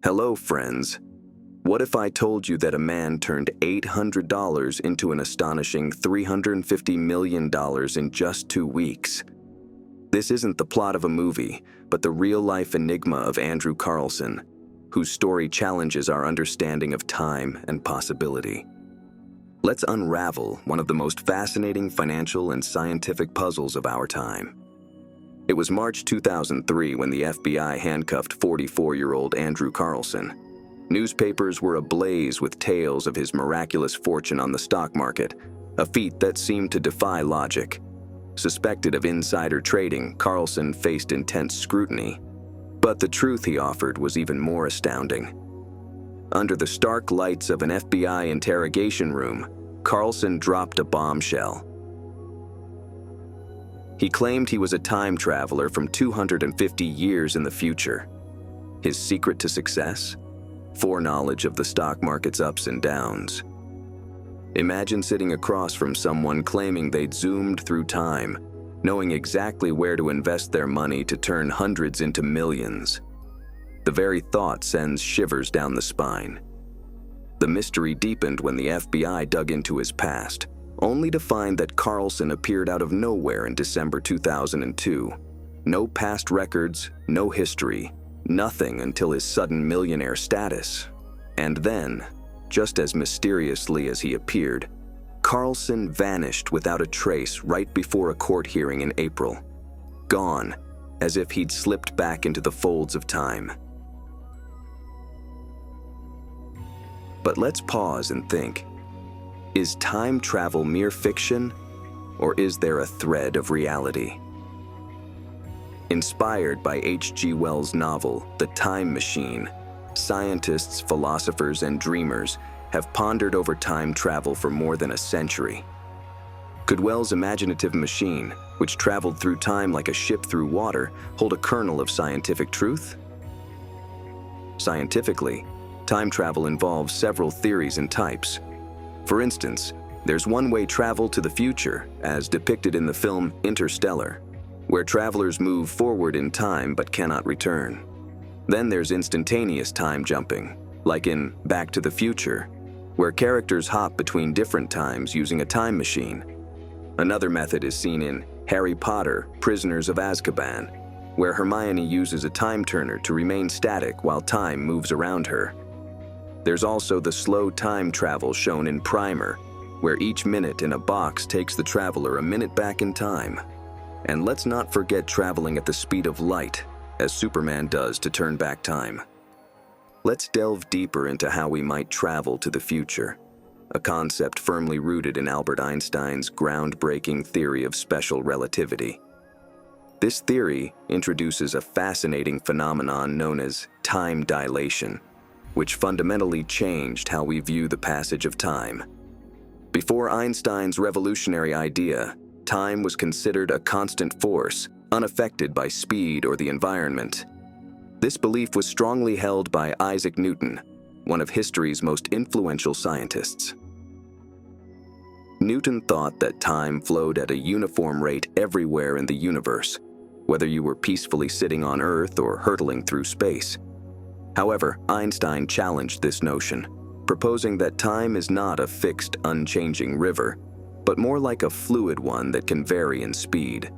Hello, friends. What if I told you that a man turned $800 into an astonishing $350 million in just 2 weeks? This isn't the plot of a movie, but the real-life enigma of Andrew Carlson, whose story challenges our understanding of time and possibility. Let's unravel one of the most fascinating financial and scientific puzzles of our time. It was March 2003 when the FBI handcuffed 44-year-old Andrew Carlson. Newspapers were ablaze with tales of his miraculous fortune on the stock market, a feat that seemed to defy logic. Suspected of insider trading, Carlson faced intense scrutiny. But the truth he offered was even more astounding. Under the stark lights of an FBI interrogation room, Carlson dropped a bombshell. He claimed he was a time traveler from 250 years in the future. His secret to success? Foreknowledge of the stock market's ups and downs. Imagine sitting across from someone claiming they'd zoomed through time, knowing exactly where to invest their money to turn hundreds into millions. The very thought sends shivers down the spine. The mystery deepened when the FBI dug into his past, only to find that Carlson appeared out of nowhere in December 2002. No past records, no history, nothing until his sudden millionaire status. And then, just as mysteriously as he appeared, Carlson vanished without a trace right before a court hearing in April. Gone, as if he'd slipped back into the folds of time. But let's pause and think. Is time travel mere fiction, or is there a thread of reality? Inspired by H.G. Wells' novel, The Timemachine, scientists, philosophers, and dreamers have pondered over time travel for more than a century. Could Wells' imaginative machine, which traveled through time like a ship through water, hold a kernel of scientific truth? Scientifically, time travel involves several theories and types. For instance, there's one-way travel to the future, as depicted in the film Interstellar, where travelers move forward in time but cannot return. Then there's instantaneous time jumping, like in Back to the Future, where characters hop between different times using a time machine. Another method is seen in Harry Potter, Prisoners of Azkaban, where Hermione uses a time turner to remain static while time moves around her. There's also the slow time travel shown in Primer, where each minute in a box takes the traveler a minute back in time. And let's not forget traveling at the speed of light, as Superman does to turn back time. Let's delve deeper into how we might travel to the future, a concept firmly rooted in Albert Einstein's groundbreaking theory of special relativity. This theory introduces a fascinating phenomenon known as time dilation, which fundamentally changed how we view the passage of time. Before Einstein's revolutionary idea, time was considered a constant force, unaffected by speed or the environment. This belief was strongly held by Isaac Newton, one of history's most influential scientists. Newton thought that time flowed at a uniform rate everywhere in the universe, whether you were peacefully sitting on Earth or hurtling through space. However, Einstein challenged this notion, proposing that time is not a fixed, unchanging river, but more like a fluid one that can vary in speed.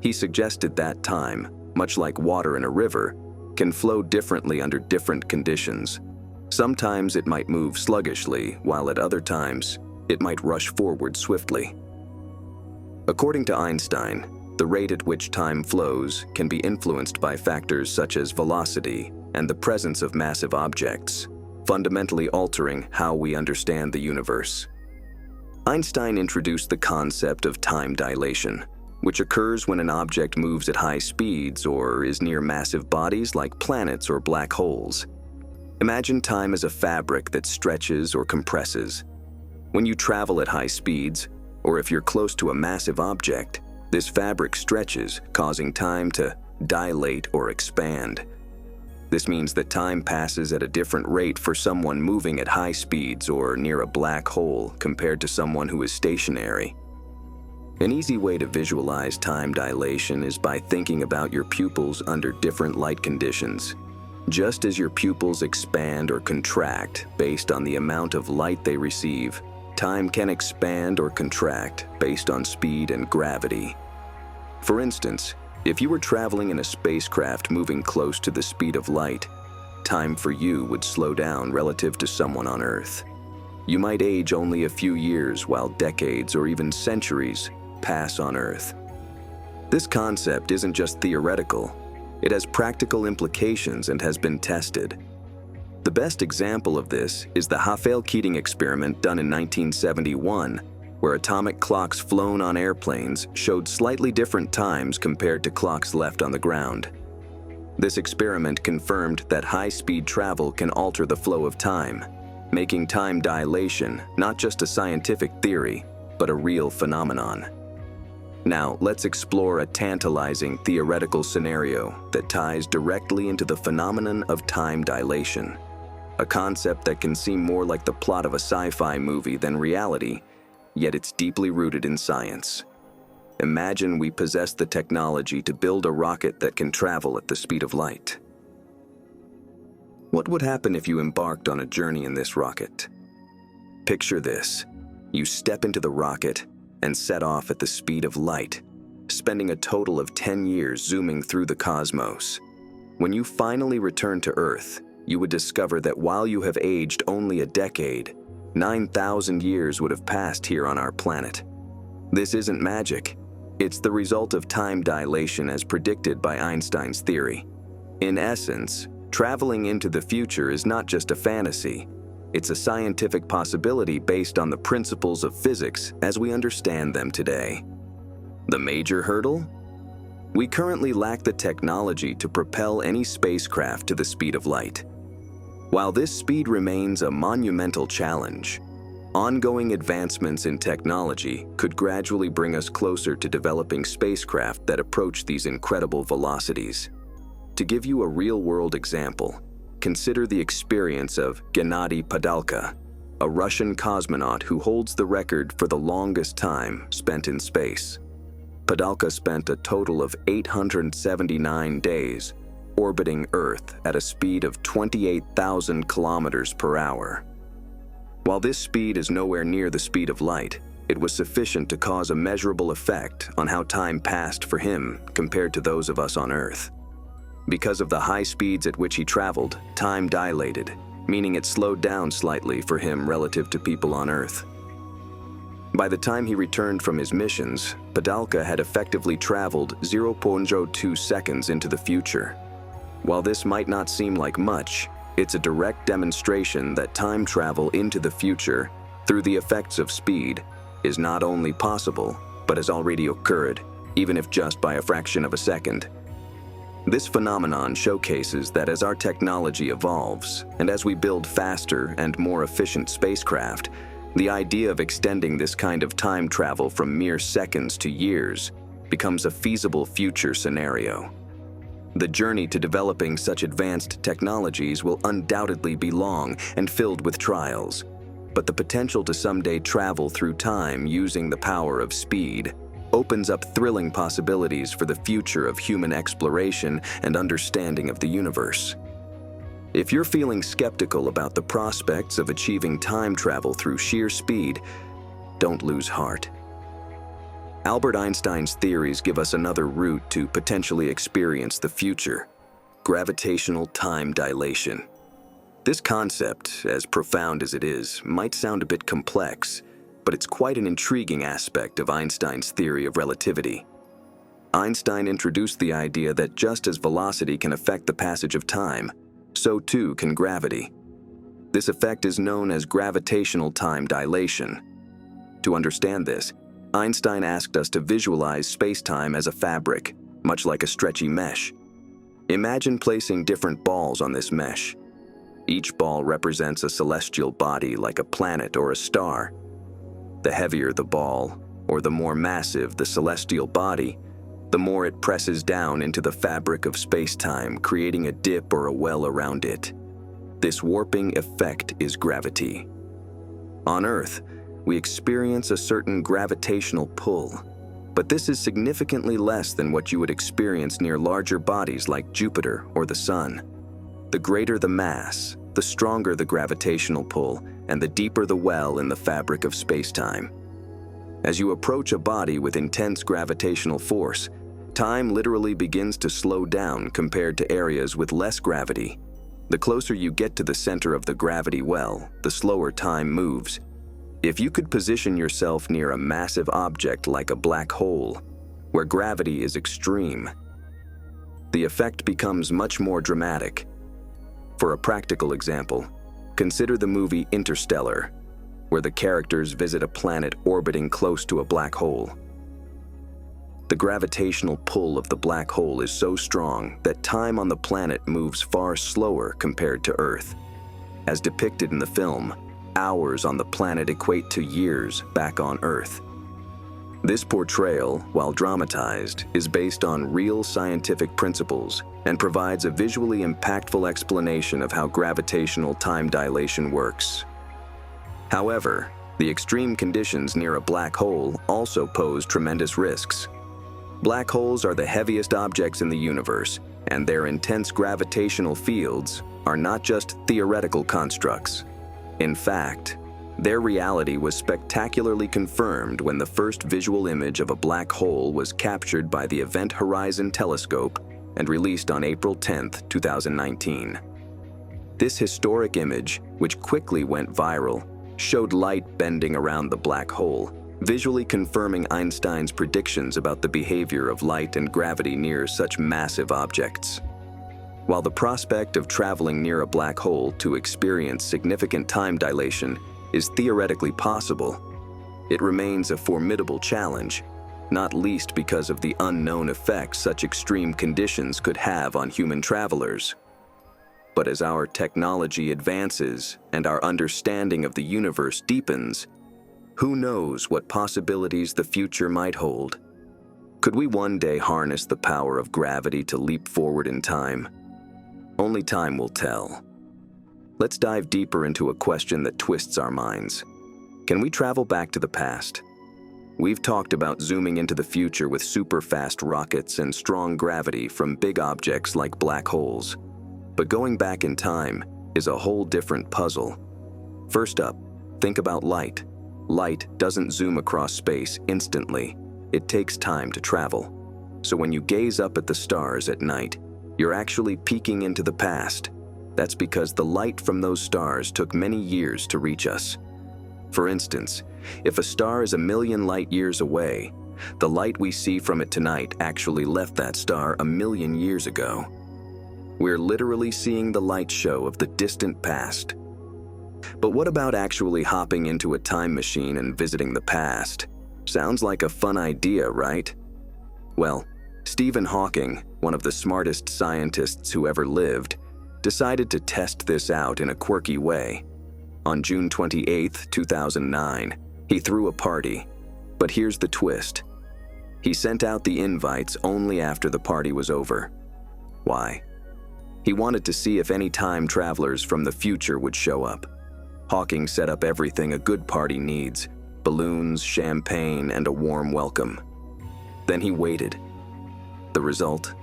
He suggested that time, much like water in a river, can flow differently under different conditions. Sometimes it might move sluggishly, while at other times, it might rush forward swiftly. According to Einstein, the rate at which time flows can be influenced by factors such as velocity and the presence of massive objects, fundamentally altering how we understand the universe. Einstein introduced the concept of time dilation, which occurs when an object moves at high speeds or is near massive bodies like planets or black holes. Imagine time as a fabric that stretches or compresses. When you travel at high speeds, or if you're close to a massive object, this fabric stretches, causing time to dilate or expand. This means that time passes at a different rate for someone moving at high speeds or near a black hole compared to someone who is stationary. An easy way to visualize time dilation is by thinking about your pupils under different light conditions. Just as your pupils expand or contract based on the amount of light they receive, time can expand or contract based on speed and gravity. For instance, if you were traveling in a spacecraft moving close to the speed of light, time for you would slow down relative to someone on Earth. You might age only a few years while decades or even centuries pass on Earth. This concept isn't just theoretical. It has practical implications and has been tested. The best example of this is the Hafele-Keating experiment done in 1971, where atomic clocks flown on airplanes showed slightly different times compared to clocks left on the ground. This experiment confirmed that high-speed travel can alter the flow of time, making time dilation not just a scientific theory, but a real phenomenon. Now, let's explore a tantalizing theoretical scenario that ties directly into the phenomenon of time dilation, a concept that can seem more like the plot of a sci-fi movie than reality, yet it's deeply rooted in science. Imagine we possess the technology to build a rocket that can travel at the speed of light. What would happen if you embarked on a journey in this rocket? Picture this. You step into the rocket and set off at the speed of light, spending a total of 10 years zooming through the cosmos. When you finally return to Earth, you would discover that while you have aged only a decade, 9,000 years would have passed here on our planet. This isn't magic. It's the result of time dilation as predicted by Einstein's theory. In essence, traveling into the future is not just a fantasy. It's a scientific possibility based on the principles of physics as we understand them today. The major hurdle? We currently lack the technology to propel any spacecraft to the speed of light. While this speed remains a monumental challenge, ongoing advancements in technology could gradually bring us closer to developing spacecraft that approach these incredible velocities. To give you a real-world example, consider the experience of Gennady Padalka, a Russian cosmonaut who holds the record for the longest time spent in space. Padalka spent a total of 879 days orbiting Earth at a speed of 28,000 kilometers per hour. While this speed is nowhere near the speed of light, it was sufficient to cause a measurable effect on how time passed for him compared to those of us on Earth. Because of the high speeds at which he traveled, time dilated, meaning it slowed down slightly for him relative to people on Earth. By the time he returned from his missions, Padalka had effectively traveled 0.02 seconds into the future. While this might not seem like much, it's a direct demonstration that time travel into the future, through the effects of speed, is not only possible, but has already occurred, even if just by a fraction of a second. This phenomenon showcases that as our technology evolves, and as we build faster and more efficient spacecraft, the idea of extending this kind of time travel from mere seconds to years becomes a feasible future scenario. The journey to developing such advanced technologies will undoubtedly be long and filled with trials, but the potential to someday travel through time using the power of speed opens up thrilling possibilities for the future of human exploration and understanding of the universe. If you're feeling skeptical about the prospects of achieving time travel through sheer speed, don't lose heart. Albert Einstein's theories give us another route to potentially experience the future: gravitational time dilation. This concept, as profound as it is, might sound a bit complex, but it's quite an intriguing aspect of Einstein's theory of relativity. Einstein introduced the idea that just as velocity can affect the passage of time, so too can gravity. This effect is known as gravitational time dilation. To understand this, Einstein asked us to visualize space-time as a fabric, much like a stretchy mesh. Imagine placing different balls on this mesh. Each ball represents a celestial body like a planet or a star. The heavier the ball, or the more massive the celestial body, the more it presses down into the fabric of space-time, creating a dip or a well around it. This warping effect is gravity. On Earth, we experience a certain gravitational pull, but this is significantly less than what you would experience near larger bodies like Jupiter or the Sun. The greater the mass, the stronger the gravitational pull, and the deeper the well in the fabric of space-time. As you approach a body with intense gravitational force, time literally begins to slow down compared to areas with less gravity. The closer you get to the center of the gravity well, the slower time moves. If you could position yourself near a massive object like a black hole, where gravity is extreme, the effect becomes much more dramatic. For a practical example, consider the movie Interstellar, where the characters visit a planet orbiting close to a black hole. The gravitational pull of the black hole is so strong that time on the planet moves far slower compared to Earth. As depicted in the film, hours on the planet equate to years back on Earth. This portrayal, while dramatized, is based on real scientific principles and provides a visually impactful explanation of how gravitational time dilation works. However, the extreme conditions near a black hole also pose tremendous risks. Black holes are the heaviest objects in the universe, and their intense gravitational fields are not just theoretical constructs. In fact, their reality was spectacularly confirmed when the first visual image of a black hole was captured by the Event Horizon Telescope and released on April 10, 2019. This historic image, which quickly went viral, showed light bending around the black hole, visually confirming Einstein's predictions about the behavior of light and gravity near such massive objects. While the prospect of traveling near a black hole to experience significant time dilation is theoretically possible, it remains a formidable challenge, not least because of the unknown effects such extreme conditions could have on human travelers. But as our technology advances and our understanding of the universe deepens, who knows what possibilities the future might hold? Could we one day harness the power of gravity to leap forward in time? Only time will tell. Let's dive deeper into a question that twists our minds. Can we travel back to the past? We've talked about zooming into the future with super-fast rockets and strong gravity from big objects like black holes. But going back in time is a whole different puzzle. First up, think about light. Light doesn't zoom across space instantly. It takes time to travel. So when you gaze up at the stars at night, you're actually peeking into the past. That's because the light from those stars took many years to reach us. For instance, if a star is 1,000,000 light years away, the light we see from it tonight actually left that star 1,000,000 years ago. We're literally seeing the light show of the distant past. But what about actually hopping into a time machine and visiting the past? Sounds like a fun idea, right? Well, Stephen Hawking, one of the smartest scientists who ever lived, decided to test this out in a quirky way. On June 28, 2009, he threw a party. But here's the twist. He sent out the invites only after the party was over. Why? He wanted to see if any time travelers from the future would show up. Hawking set up everything a good party needs: balloons, champagne, and a warm welcome. Then he waited. The result?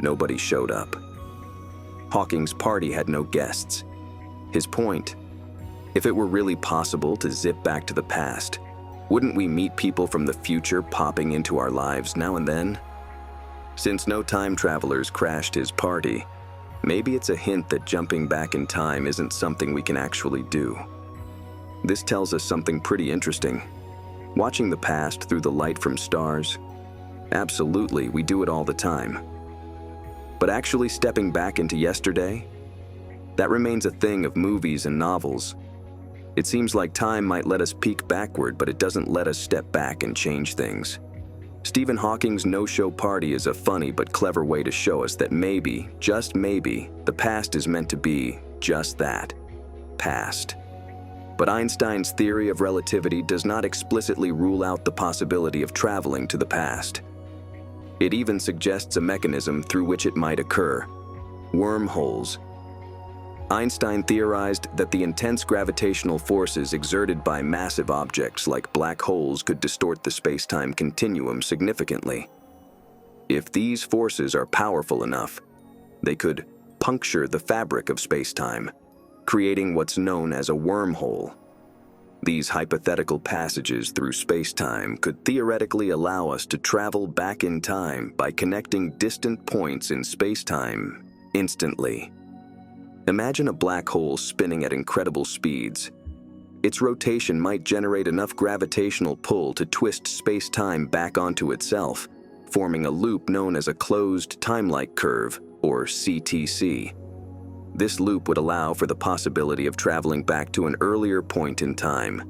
Nobody showed up. Hawking's party had no guests. His point: if it were really possible to zip back to the past, wouldn't we meet people from the future popping into our lives now and then? Since no time travelers crashed his party, maybe it's a hint that jumping back in time isn't something we can actually do. This tells us something pretty interesting. Watching the past through the light from stars? Absolutely, we do it all the time. But actually stepping back into yesterday? That remains a thing of movies and novels. It seems like time might let us peek backward, but it doesn't let us step back and change things. Stephen Hawking's no-show party is a funny but clever way to show us that maybe, just maybe, the past is meant to be just that, past. But Einstein's theory of relativity does not explicitly rule out the possibility of traveling to the past. It even suggests a mechanism through which it might occur: wormholes. Einstein theorized that the intense gravitational forces exerted by massive objects like black holes could distort the space-time continuum significantly. If these forces are powerful enough, they could puncture the fabric of space-time, creating what's known as a wormhole. These hypothetical passages through space-time could theoretically allow us to travel back in time by connecting distant points in space-time instantly. Imagine a black hole spinning at incredible speeds. Its rotation might generate enough gravitational pull to twist space-time back onto itself, forming a loop known as a closed time-like curve, or CTC. This loop would allow for the possibility of traveling back to an earlier point in time.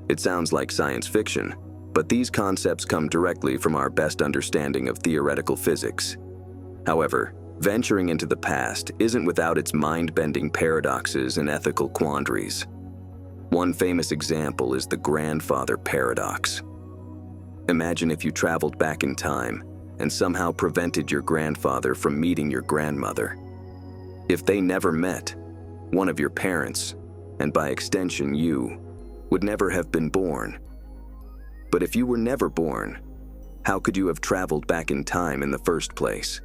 It sounds like science fiction, but these concepts come directly from our best understanding of theoretical physics. However, venturing into the past isn't without its mind-bending paradoxes and ethical quandaries. One famous example is the grandfather paradox. Imagine if you traveled back in time and somehow prevented your grandfather from meeting your grandmother. If they never met, one of your parents, and by extension you, would never have been born. But if you were never born, how could you have traveled back in time in the first place?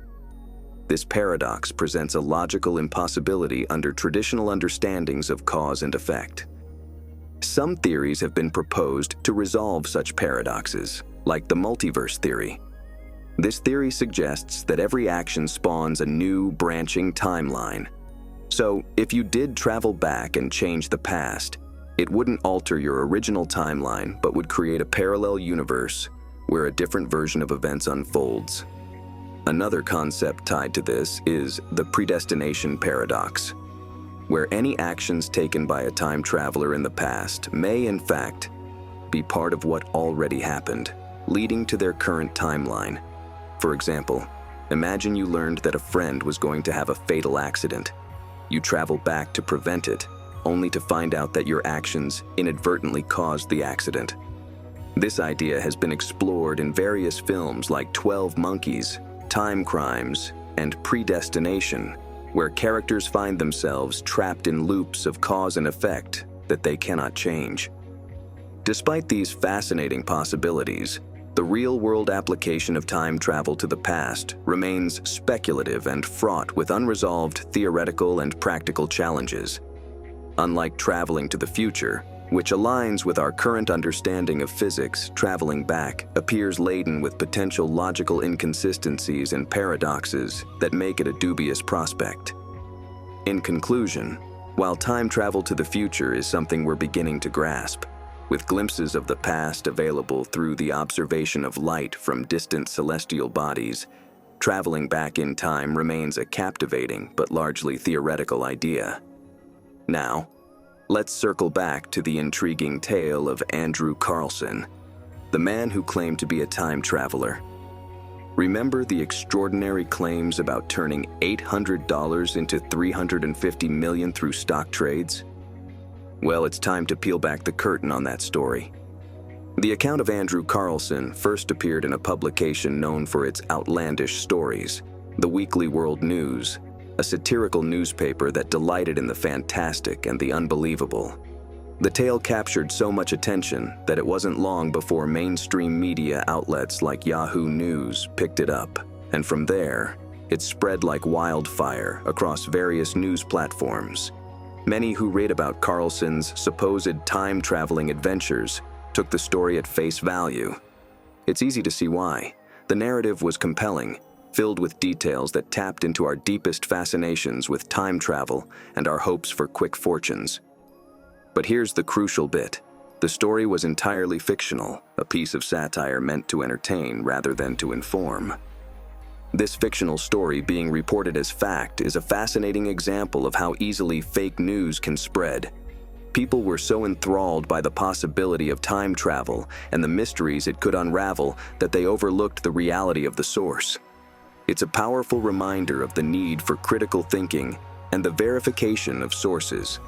This paradox presents a logical impossibility under traditional understandings of cause and effect. Some theories have been proposed to resolve such paradoxes, like the multiverse theory. This theory suggests that every action spawns a new, branching timeline. So, if you did travel back and change the past, it wouldn't alter your original timeline, but would create a parallel universe where a different version of events unfolds. Another concept tied to this is the predestination paradox, where any actions taken by a time traveler in the past may, in fact, be part of what already happened, leading to their current timeline. For example, imagine you learned that a friend was going to have a fatal accident. You travel back to prevent it, only to find out that your actions inadvertently caused the accident. This idea has been explored in various films like 12 Monkeys, Time Crimes, and Predestination, where characters find themselves trapped in loops of cause and effect that they cannot change. Despite these fascinating possibilities, the real-world application of time travel to the past remains speculative and fraught with unresolved theoretical and practical challenges. Unlike traveling to the future, which aligns with our current understanding of physics, traveling back appears laden with potential logical inconsistencies and paradoxes that make it a dubious prospect. In conclusion, while time travel to the future is something we're beginning to grasp, with glimpses of the past available through the observation of light from distant celestial bodies, traveling back in time remains a captivating but largely theoretical idea. Now, let's circle back to the intriguing tale of Andrew Carlson, the man who claimed to be a time traveler. Remember the extraordinary claims about turning $800 into $350 million through stock trades? Well, it's time to peel back the curtain on that story. The account of Andrew Carlson first appeared in a publication known for its outlandish stories, the Weekly World News, a satirical newspaper that delighted in the fantastic and the unbelievable. The tale captured so much attention that it wasn't long before mainstream media outlets like Yahoo News picked it up, and from there, it spread like wildfire across various news platforms. Many who read about Carlson's supposed time-traveling adventures took the story at face value. It's easy to see why. The narrative was compelling, filled with details that tapped into our deepest fascinations with time travel and our hopes for quick fortunes. But here's the crucial bit. The story was entirely fictional, a piece of satire meant to entertain rather than to inform. This fictional story being reported as fact is a fascinating example of how easily fake news can spread. People were so enthralled by the possibility of time travel and the mysteries it could unravel that they overlooked the reality of the source. It's a powerful reminder of the need for critical thinking and the verification of sources,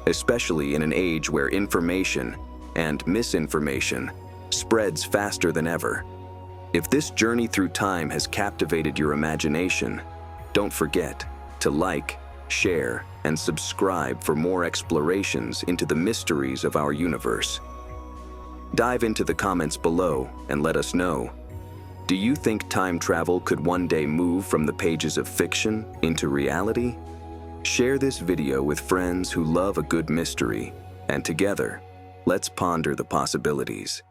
especially in an age where information and misinformation spreads faster than ever. If this journey through time has captivated your imagination, don't forget to like, share, and subscribe for more explorations into the mysteries of our universe. Dive into the comments below and let us know. Do you think time travel could one day move from the pages of fiction into reality? Share this video with friends who love a good mystery, and together, let's ponder the possibilities.